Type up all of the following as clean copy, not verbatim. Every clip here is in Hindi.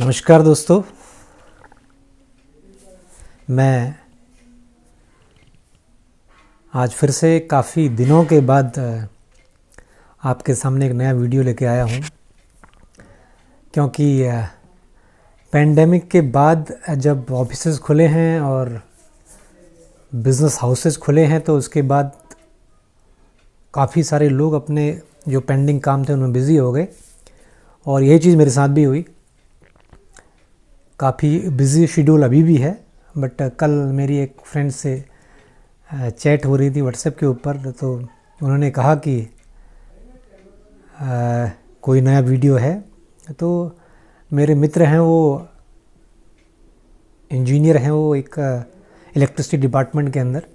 नमस्कार दोस्तों, मैं आज फिर से काफ़ी दिनों के बाद आपके सामने एक नया वीडियो लेके आया हूँ। क्योंकि पेंडेमिक के बाद जब ऑफिसेज खुले हैं और बिज़नेस हाउसेस खुले हैं तो उसके बाद काफ़ी सारे लोग अपने जो पेंडिंग काम थे उनमें बिज़ी हो गए और यही चीज़ मेरे साथ भी हुई। काफ़ी बिज़ी शेड्यूल अभी भी है, बट कल मेरी एक फ्रेंड से चैट हो रही थी व्हाट्सएप के ऊपर, तो उन्होंने कहा कि कोई नया वीडियो है। तो मेरे मित्र हैं, वो इंजीनियर हैं, वो एक इलेक्ट्रिसिटी डिपार्टमेंट के अंदर।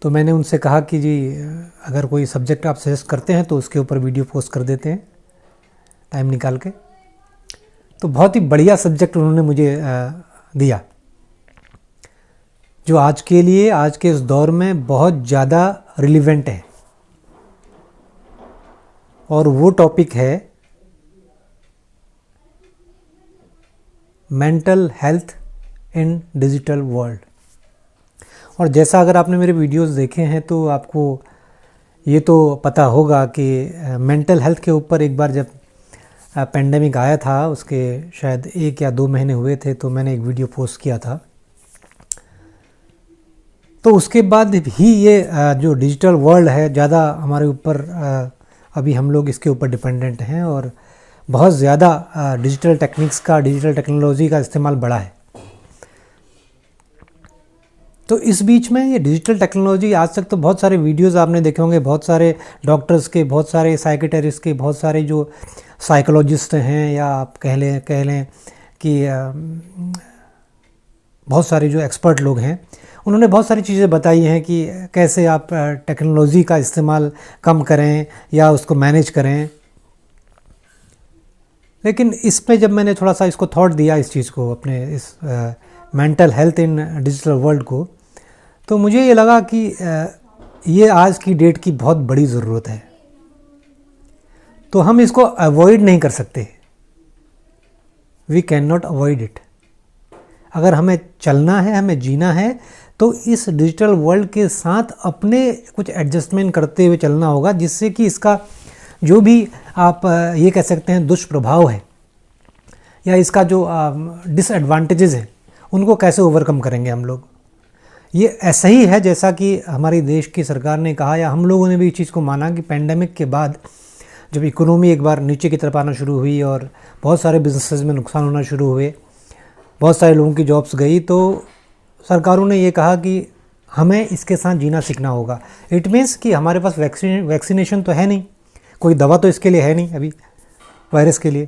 तो मैंने उनसे कहा कि जी अगर कोई सब्जेक्ट आप सजेस्ट करते हैं तो उसके ऊपर वीडियो पोस्ट कर देते हैं टाइम निकाल के। तो बहुत ही बढ़िया सब्जेक्ट उन्होंने मुझे दिया, जो आज के लिए, आज के इस दौर में बहुत ज़्यादा रिलेवेंट है। और वो टॉपिक है मेंटल हेल्थ इन डिजिटल वर्ल्ड। और जैसा अगर आपने मेरे वीडियोस देखे हैं तो आपको ये तो पता होगा कि मेंटल हेल्थ के ऊपर एक बार जब पेंडेमिक आया था, उसके शायद 1 या 2 महीने हुए थे, तो मैंने एक वीडियो पोस्ट किया था। तो उसके बाद ही ये जो डिजिटल वर्ल्ड है ज़्यादा हमारे ऊपर, अभी हम लोग इसके ऊपर डिपेंडेंट हैं और बहुत ज़्यादा डिजिटल टेक्निक्स का, डिजिटल टेक्नोलॉजी का इस्तेमाल बढ़ा है। तो इस बीच में ये डिजिटल टेक्नोलॉजी, आज तक तो बहुत सारे वीडियोस आपने देखे होंगे, बहुत सारे डॉक्टर्स के, बहुत सारे साइकेट्रिस्ट के, बहुत सारे जो साइकोलॉजिस्ट हैं, या आप कह लें कि बहुत सारे जो एक्सपर्ट लोग हैं, उन्होंने बहुत सारी चीज़ें बताई हैं कि कैसे आप टेक्नोलॉजी का इस्तेमाल कम करें या उसको मैनेज करें। लेकिन इसमें जब मैंने थोड़ा सा इसको थॉट दिया, इस चीज़ को, अपने इस मेंटल हेल्थ इन डिजिटल वर्ल्ड को, तो मुझे ये लगा कि ये आज की डेट की बहुत बड़ी ज़रूरत है। तो हम इसको अवॉइड नहीं कर सकते, we can not avoid it. अगर हमें चलना है, हमें जीना है, तो इस डिजिटल वर्ल्ड के साथ अपने कुछ एडजस्टमेंट करते हुए चलना होगा, जिससे कि इसका जो भी आप ये कह सकते हैं दुष्प्रभाव है, या इसका जो डिसएडवांटेजेस हैं, उनको कैसे ओवरकम करेंगे हम लोग। ये ऐसा ही है जैसा कि हमारी देश की सरकार ने कहा, या हम लोगों ने भी इस चीज़ को माना कि पेंडेमिक के बाद जब इकोनॉमी एक बार नीचे की तरफ आना शुरू हुई और बहुत सारे बिजनेसेस में नुकसान होना शुरू हुए, बहुत सारे लोगों की जॉब्स गई, तो सरकारों ने ये कहा कि हमें इसके साथ जीना सीखना होगा। इट मीन्स कि हमारे पास वैक्सीनेशन तो है नहीं, कोई दवा तो इसके लिए है नहीं अभी वायरस के लिए,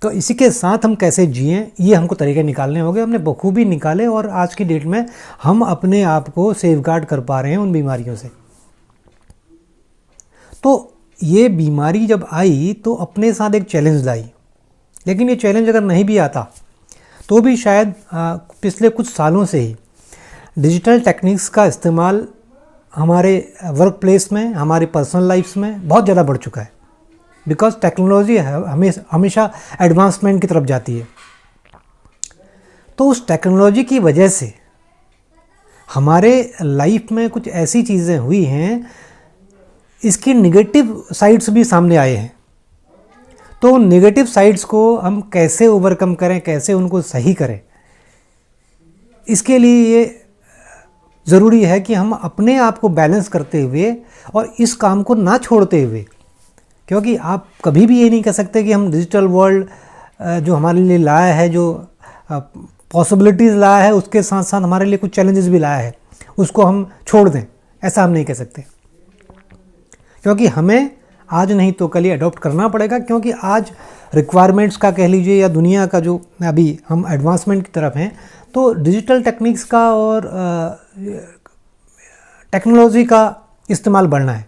तो इसी के साथ हम कैसे जिएं, ये हमको तरीके निकालने होंगे। हमने बखूबी निकाले और आज की डेट में हम अपने आप को सेफगार्ड कर पा रहे हैं उन बीमारियों से। तो ये बीमारी जब आई तो अपने साथ एक चैलेंज लाई, लेकिन ये चैलेंज अगर नहीं भी आता तो भी शायद पिछले कुछ सालों से ही डिजिटल टेक्निक्स का इस्तेमाल हमारे वर्क प्लेस में, हमारी पर्सनल लाइफ्स में बहुत ज़्यादा बढ़ चुका है। बिकॉज टेक्नोलॉजी हमेशा एडवांसमेंट की तरफ जाती है। तो उस टेक्नोलॉजी की वजह से हमारे लाइफ में कुछ ऐसी चीज़ें हुई हैं, इसकी निगेटिव साइड्स भी सामने आए हैं। तो नेगेटिव साइड्स को हम कैसे ओवरकम करें, कैसे उनको सही करें, इसके लिए ये ज़रूरी है कि हम अपने आप को बैलेंस करते हुए और इस काम को ना छोड़ते हुए, क्योंकि आप कभी भी ये नहीं कह सकते कि हम डिजिटल वर्ल्ड जो हमारे लिए लाया है, जो पॉसिबिलिटीज़ लाया है, उसके साथ साथ हमारे लिए कुछ चैलेंजेस भी लाया है, उसको हम छोड़ दें, ऐसा हम नहीं कह सकते। क्योंकि हमें आज नहीं तो कल ही अडॉप्ट करना पड़ेगा, क्योंकि आज रिक्वायरमेंट्स का कह लीजिए, या दुनिया का जो अभी हम एडवांसमेंट की तरफ हैं, तो डिजिटल टेक्निक्स का और टेक्नोलॉजी का इस्तेमाल बढ़ना है।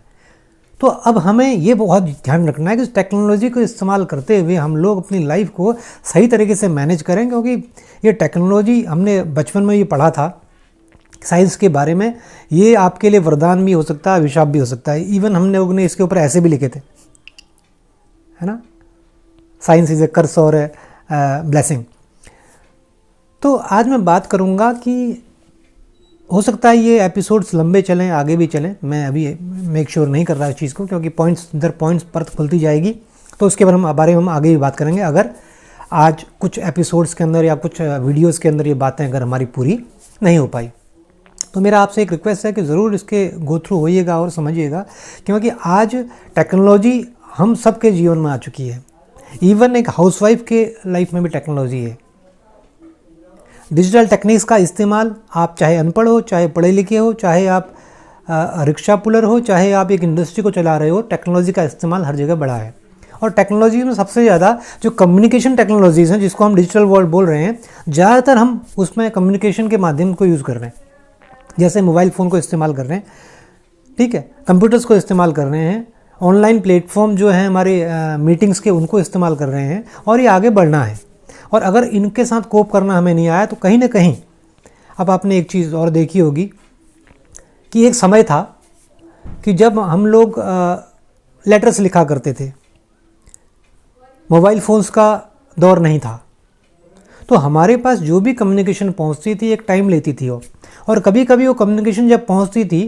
तो अब हमें ये बहुत ध्यान रखना है कि टेक्नोलॉजी को इस्तेमाल करते हुए हम लोग अपनी लाइफ को सही तरीके से मैनेज करें, क्योंकि ये टेक्नोलॉजी, हमने बचपन में ये पढ़ा था साइंस के बारे में, ये आपके लिए वरदान भी हो सकता है, अभिशाप भी हो सकता है। इवन हम लोगों ने इसके ऊपर ऐसे भी लिखे थे, है ना। साइंस इज़ ए कर्स और ए ब्लेसिंग। तो आज मैं बात करूँगा कि हो सकता है ये एपिसोड्स लंबे चलें, आगे भी चलें, मैं अभी मेक श्योर नहीं कर रहा इस चीज़ को, क्योंकि पॉइंट्स दर पॉइंट्स परत खुलती जाएगी, तो उसके बारे में हम आगे भी बात करेंगे। अगर आज कुछ एपिसोड्स के अंदर या कुछ वीडियोस के अंदर ये बातें अगर हमारी पूरी नहीं हो पाई, तो मेरा आपसे एक रिक्वेस्ट है कि ज़रूर इसके गो थ्रू होइएगा और समझिएगा, क्योंकि आज टेक्नोलॉजी हम सब के जीवन में आ चुकी है। इवन एक हाउसवाइफ के लाइफ में भी टेक्नोलॉजी है। डिजिटल टेक्निक्स का इस्तेमाल, आप चाहे अनपढ़ हो, चाहे पढ़े लिखे हो, चाहे आप रिक्शा पुलर हो, चाहे आप एक इंडस्ट्री को चला रहे हो, टेक्नोलॉजी का इस्तेमाल हर जगह बढ़ा है। और टेक्नोलॉजी में सबसे ज़्यादा जो कम्युनिकेशन टेक्नोलॉजीज़ हैं, जिसको हम डिजिटल वर्ल्ड बोल रहे हैं, ज़्यादातर हम उसमें कम्युनिकेशन के माध्यम को यूज़ कर रहे हैं। जैसे मोबाइल फ़ोन को इस्तेमाल कर रहे हैं, ठीक है, कंप्यूटर्स को इस्तेमाल कर रहे हैं, ऑनलाइन प्लेटफॉर्म जो हैं हमारे मीटिंग्स के, उनको इस्तेमाल कर रहे हैं, और ये आगे बढ़ना है। और अगर इनके साथ कोप करना हमें नहीं आया तो कहीं ना कहीं, अब आपने एक चीज़ और देखी होगी कि एक समय था कि जब हम लोग लेटर्स लिखा करते थे, मोबाइल फ़ोन्स का दौर नहीं था, तो हमारे पास जो भी कम्युनिकेशन पहुंचती थी एक टाइम लेती थी वो, और कभी कभी वो कम्युनिकेशन जब पहुंचती थी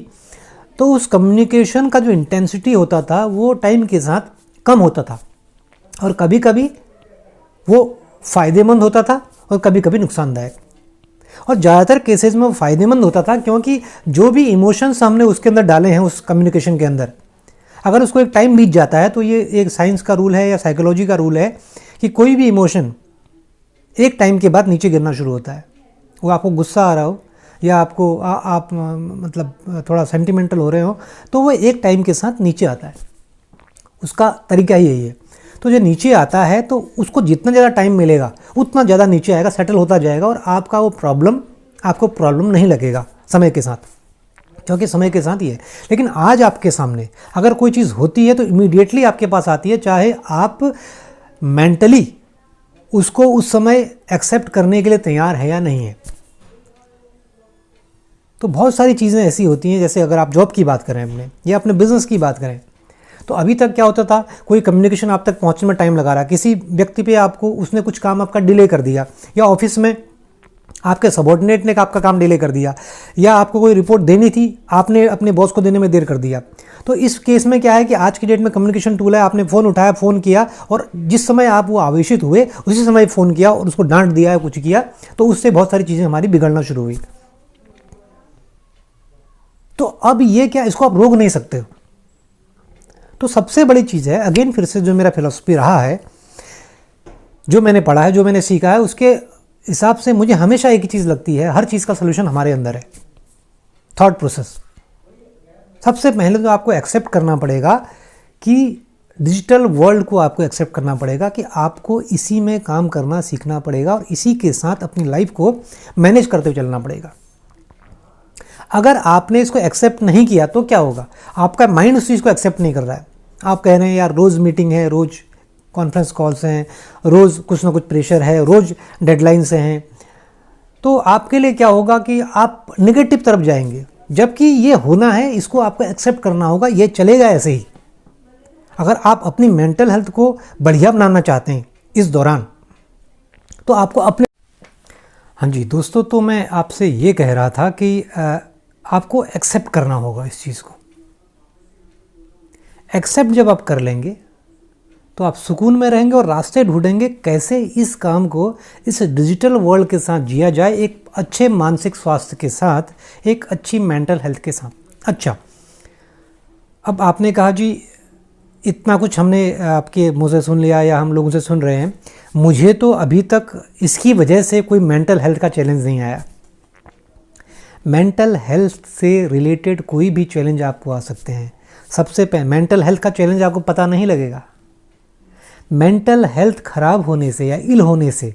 तो उस कम्युनिकेशन का जो इंटेंसिटी होता था वो टाइम के साथ कम होता था, और कभी कभी वो फ़ायदेमंद होता था और कभी कभी नुकसानदायक। और ज़्यादातर केसेस में वो फ़ायदेमंद होता था, क्योंकि जो भी इमोशंस हमने उसके अंदर डाले हैं उस कम्युनिकेशन के अंदर, अगर उसको एक टाइम बीत जाता है, तो ये एक साइंस का रूल है या साइकोलॉजी का रूल है कि कोई भी इमोशन एक टाइम के बाद नीचे गिरना शुरू होता है। वो आपको गुस्सा आ रहा हो या आपको आप मतलब थोड़ा सेंटिमेंटल हो रहे हो, तो वो एक टाइम के साथ नीचे आता है। उसका तरीका ही यही है। तो जो नीचे आता है तो उसको जितना ज़्यादा टाइम मिलेगा उतना ज़्यादा नीचे आएगा, सेटल होता जाएगा, और आपका वो आपको प्रॉब्लम नहीं लगेगा समय के साथ, क्योंकि समय के साथ ही है। लेकिन आज आपके सामने अगर कोई चीज़ होती है तो इमीडिएटली आपके पास आती है, चाहे आप मेंटली उसको उस समय एक्सेप्ट करने के लिए तैयार है या नहीं है। तो बहुत सारी चीज़ें ऐसी होती हैं, जैसे अगर आप जॉब की बात करें अपने, या अपने बिजनेस की बात करें, तो अभी तक क्या होता था, कोई कम्युनिकेशन आप तक पहुंचने में टाइम लगा रहा, किसी व्यक्ति पे आपको उसने कुछ काम आपका डिले कर दिया, या ऑफिस में आपके सबॉर्डिनेट ने आपका काम डिले कर दिया, या आपको कोई रिपोर्ट देनी थी, आपने अपने बॉस को देने में देर कर दिया। तो इस केस में क्या है कि आज की डेट में कम्युनिकेशन टूल है, आपने फ़ोन उठाया, फ़ोन किया, और जिस समय आप वो आवेशित हुए उसी समय फ़ोन किया और उसको डांट दिया या कुछ किया, तो उससे बहुत सारी चीज़ें हमारी बिगड़ना शुरू हुई। तो अब ये क्या, इसको आप रोक नहीं सकते हो। तो सबसे बड़ी चीज़ है, अगेन फिर से जो मेरा फिलॉसफी रहा है, जो मैंने पढ़ा है, जो मैंने सीखा है, उसके हिसाब से मुझे हमेशा एक ही चीज़ लगती है, हर चीज़ का सलूशन हमारे अंदर है, थॉट प्रोसेस। सबसे पहले तो आपको एक्सेप्ट करना पड़ेगा कि डिजिटल वर्ल्ड को आपको एक्सेप्ट करना पड़ेगा कि आपको इसी में काम करना सीखना पड़ेगा, और इसी के साथ अपनी लाइफ को मैनेज करते हुए चलना पड़ेगा। अगर आपने इसको एक्सेप्ट नहीं किया तो क्या होगा, आपका माइंड उस चीज़ को एक्सेप्ट नहीं कर रहा है। आप कह रहे हैं यार रोज़ मीटिंग है, रोज़ कॉन्फ्रेंस कॉल्स हैं, रोज़ कुछ ना कुछ प्रेशर है, रोज़ डेडलाइंस हैं, तो आपके लिए क्या होगा कि आप नेगेटिव तरफ जाएंगे, जबकि ये होना है, इसको आपको एक्सेप्ट करना होगा, ये चलेगा ऐसे ही। अगर आप अपनी मेंटल हेल्थ को बढ़िया बनाना चाहते हैं इस दौरान, तो आपको अपने, हाँ जी दोस्तों, तो मैं आपसे ये कह रहा था कि आपको एक्सेप्ट करना होगा इस चीज़ को। एक्सेप्ट जब आप कर लेंगे तो आप सुकून में रहेंगे और रास्ते ढूंढेंगे कैसे इस काम को, इस डिजिटल वर्ल्ड के साथ जिया जाए, एक अच्छे मानसिक स्वास्थ्य के साथ, एक अच्छी मेंटल हेल्थ के साथ। अच्छा, अब आपने कहा जी इतना कुछ हमने आपके मुँह से सुन लिया या हम लोगों से सुन रहे हैं, मुझे तो अभी तक इसकी वजह से कोई मेंटल हेल्थ का चैलेंज नहीं आया। मेंटल हेल्थ से रिलेटेड कोई भी चैलेंज आपको आ सकते हैं। सबसे पहले मेंटल हेल्थ का चैलेंज आपको पता नहीं लगेगा। मेंटल हेल्थ खराब होने से या इल होने से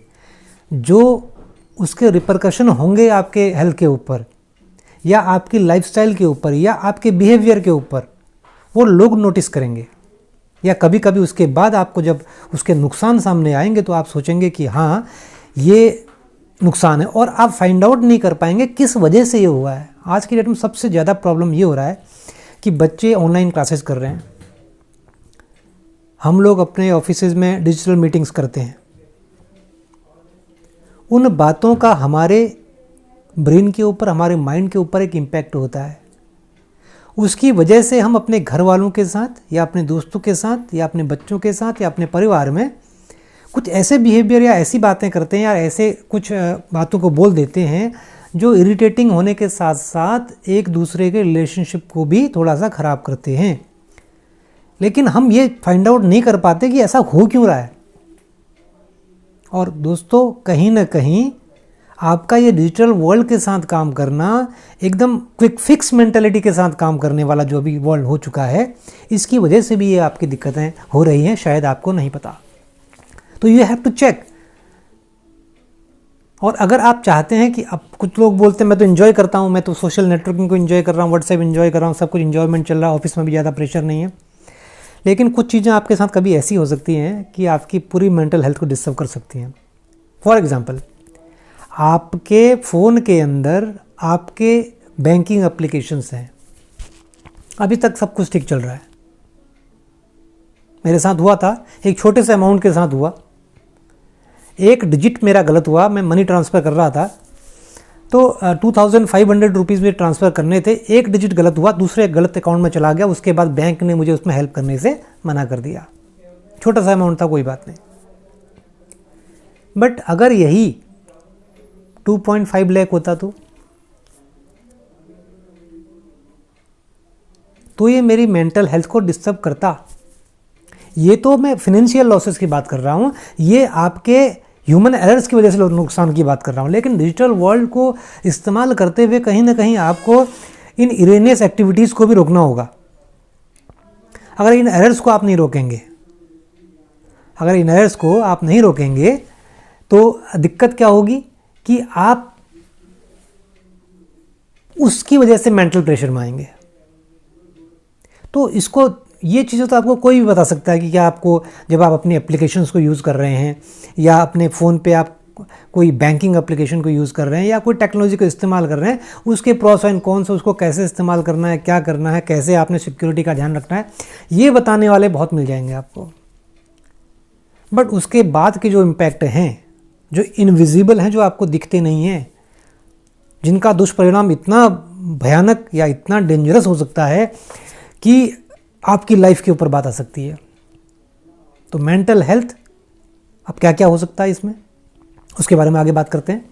जो उसके रिपरकशन होंगे आपके हेल्थ के ऊपर, या आपकी लाइफस्टाइल के ऊपर, या आपके बिहेवियर के ऊपर, वो लोग नोटिस करेंगे। या कभी कभी उसके बाद आपको जब उसके नुकसान सामने आएंगे तो आप सोचेंगे कि हाँ ये नुकसान है, और आप फाइंड आउट नहीं कर पाएंगे किस वजह से ये हुआ है। आज की डेट में सबसे ज़्यादा प्रॉब्लम ये हो रहा है कि बच्चे ऑनलाइन क्लासेस कर रहे हैं, हम लोग अपने ऑफिसेज में डिजिटल मीटिंग्स करते हैं, उन बातों का हमारे ब्रेन के ऊपर, हमारे माइंड के ऊपर एक इम्पैक्ट होता है। उसकी वजह से हम अपने घर वालों के साथ या अपने दोस्तों के साथ या अपने बच्चों के साथ या अपने परिवार में कुछ ऐसे बिहेवियर या ऐसी बातें करते हैं या ऐसे कुछ बातों को बोल देते हैं जो इरिटेटिंग होने के साथ साथ एक दूसरे के रिलेशनशिप को भी थोड़ा सा ख़राब करते हैं। लेकिन हम ये फाइंड आउट नहीं कर पाते कि ऐसा हो क्यों रहा है। और दोस्तों, कहीं ना कहीं आपका ये डिजिटल वर्ल्ड के साथ काम करना, एकदम क्विक फिक्स मेंटालिटी के साथ काम करने वाला जो अभी वर्ल्ड हो चुका है, इसकी वजह से भी ये आपकी दिक्कतें हो रही हैं, शायद आपको नहीं पता। तो यू हैव टू चेक। और अगर आप चाहते हैं कि अब कुछ लोग बोलते हैं मैं तो एंजॉय करता हूँ, मैं तो सोशल नेटवर्किंग को एंजॉय कर रहा हूँ, व्हाट्सएप एंजॉय कर रहा हूँ, सब कुछ एंजॉयमेंट चल रहा है, ऑफिस में भी ज़्यादा प्रेशर नहीं है। लेकिन कुछ चीज़ें आपके साथ कभी ऐसी हो सकती हैं कि आपकी पूरी मेंटल हेल्थ को डिस्टर्ब कर सकती हैं। फॉर एग्ज़ाम्पल, आपके फ़ोन के अंदर आपके बैंकिंग एप्लीकेशंस हैं, अभी तक सब कुछ ठीक चल रहा है। मेरे साथ हुआ था, एक छोटे से अमाउंट के साथ हुआ, एक डिजिट मेरा गलत हुआ, मैं मनी ट्रांसफ़र कर रहा था तो 2500 रुपीज़ में ट्रांसफ़र करने थे, एक डिजिट गलत हुआ, दूसरे गलत अकाउंट में चला गया। उसके बाद बैंक ने मुझे उसमें हेल्प करने से मना कर दिया। छोटा सा अमाउंट था, कोई बात नहीं। बट अगर यही 2.5 लाख होता तो ये मेरी मेंटल हेल्थ को डिस्टर्ब करता। ये तो मैं फिनेंशियल लॉसेस की बात कर रहा हूँ, ये आपके ह्यूमन एरर्स की वजह से नुकसान की बात कर रहा हूँ। लेकिन डिजिटल वर्ल्ड को इस्तेमाल करते हुए कहीं ना कहीं आपको इन इरेनियस एक्टिविटीज़ को भी रोकना होगा। अगर इन एरर्स को आप नहीं रोकेंगे, तो दिक्कत क्या होगी कि आप उसकी वजह से मेंटल प्रेशर में आएंगे। तो इसको, ये चीज़ें तो आपको कोई भी बता सकता है कि क्या आपको, जब आप अपनी एप्लीकेशंस को यूज़ कर रहे हैं या अपने फ़ोन पे आप कोई बैंकिंग एप्लीकेशन को यूज़ कर रहे हैं या कोई टेक्नोलॉजी को इस्तेमाल कर रहे हैं, उसके प्रोस एंड कॉन्स, उसको कैसे इस्तेमाल करना है, क्या करना है, कैसे आपने सिक्योरिटी का ध्यान रखना है, ये बताने वाले बहुत मिल जाएंगे आपको। बट उसके बाद के जो इम्पैक्ट हैं, जो इनविजिबल हैं, जो आपको दिखते नहीं हैं, जिनका दुष्परिणाम इतना भयानक या इतना डेंजरस हो सकता है कि आपकी लाइफ के ऊपर बात आ सकती है। तो मेंटल हेल्थ अब क्या क्या हो सकता है इसमें, उसके बारे में आगे बात करते हैं।